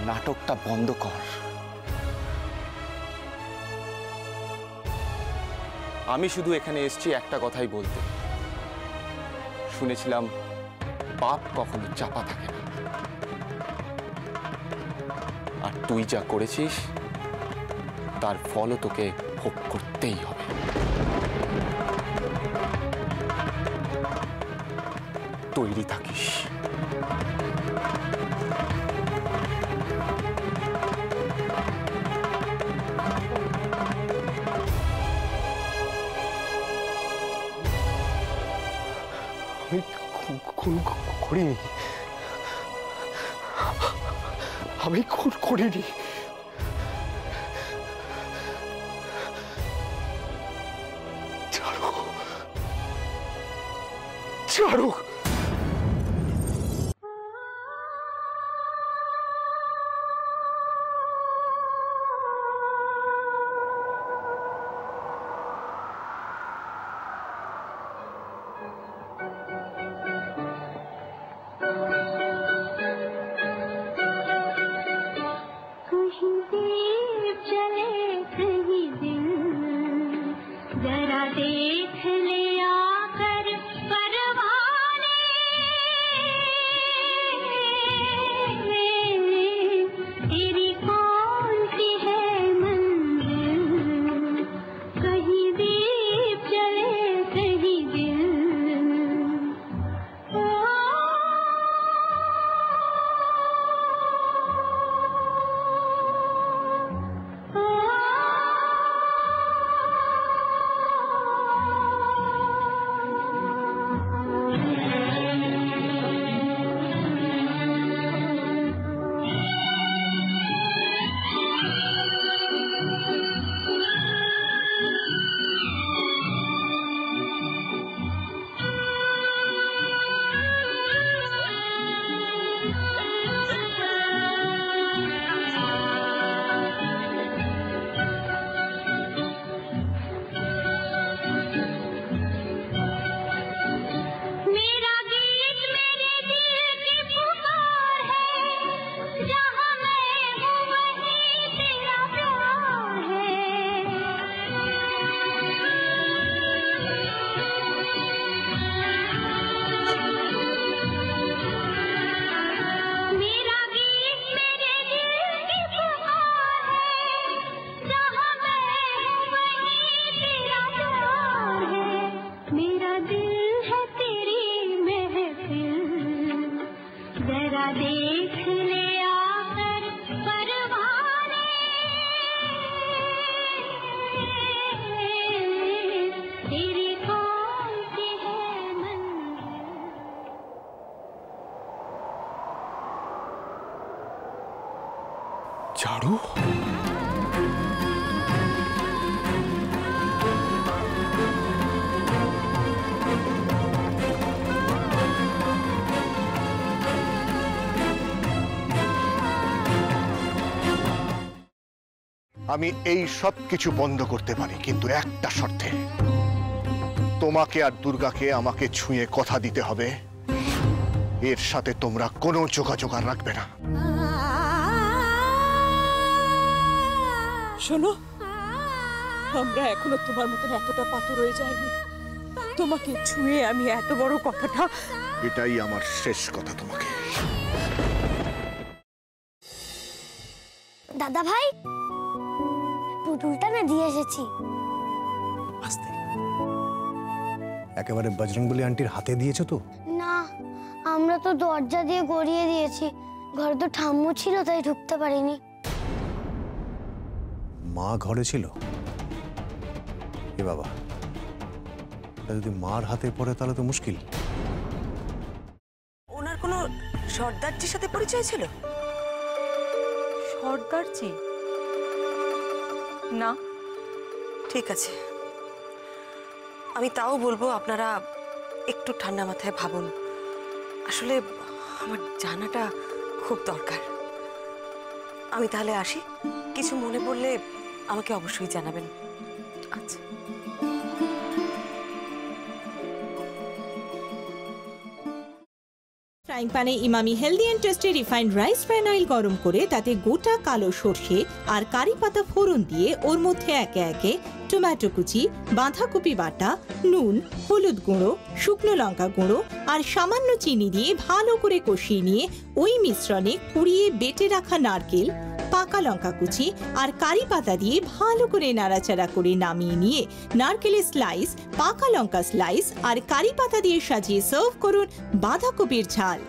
নাটকটা বন্ধ কর। আমি শুধু এখানে এসেছি একটা কথাই বলতে। শুনেছিলাম পাপ কখনো চাপা থাকে না, আর তুই যা করেছিস তার ফলও তোকে ভোগ করতেই হবে। তৈরি থাকিস। আমি খুন করিনি, আমি খুন করিনি। ছাড়ো, ছাড়ো। झाड़ू আমি এই সব কিছু বন্ধ করতে পারি, কিন্তু একটা শর্তে। তোমাকে আর দুর্গাকে আমাকে ছুঁয়ে কথা দিতে হবে এর সাথে তোমরা কোনো যোগাযোগ আর রাখবে না। শোনো, আমরা এখনো তোমার মতন এতটা পাথর হয়ে যায়নি। তোমাকে ছুঁয়ে আমি এত বড় কথাটা, এটাই আমার শেষ কথা তোমাকে। দাদা ভাই, পুতুলটা না দিয়ে এসেছি। আস্তে, একেবারে বজরংবলী আন্টির হাতে দিয়েছো তো? না, আমরা তো দরজা দিয়ে গড়িয়ে দিয়েছি। ঘরে তো ঠাম্মু ছিল, তাই ঢুকতে পারিনি। মা ঘরে ছিল? এ বাবা, যদি মার হাতে পড়ে তাহলে তো মুশকিল। ওনার কোনো সর্দারজির সাথে পরিচয় ছিল? সর্দারজি? না। ঠিক আছে, আমি তাও বলবো আপনারা একটু ঠান্ডা মাথায় ভাবুন। আসলে আমার জানাটা খুব দরকার। আমি তাহলে আসি, কিছু মনে পড়লে আমাকে অবশ্যই জানাবেন। আচ্ছা। ফ্রাইং প্যানে Emami healthy and tasty refined rice bran oil গরম করে তাতে গোটা কালো সর্ষে আর কারি পাতা ফোড়ন দিয়ে ওর মধ্যে একে একে টমেটো কুচি, বাঁধাকপি বাটা, নুন, হলুদ গুঁড়ো, শুকনো লঙ্কা গুঁড়ো আর সামান্য চিনি দিয়ে ভালো করে কষিয়ে নিয়ে ওই মিশ্রণে কুড়িয়ে বেটে রাখা নারকেল, পাকা লঙ্কা কুচি আর কারি পাতা দিয়ে ভালো করে নাড়াচাড়া করে নামিয়ে নিয়ে নারকেলের স্লাইস, পাকা লঙ্কা স্লাইস আর কারি পাতা দিয়ে সাজিয়ে সার্ভ করুন বাঁধাকপির ঝাল।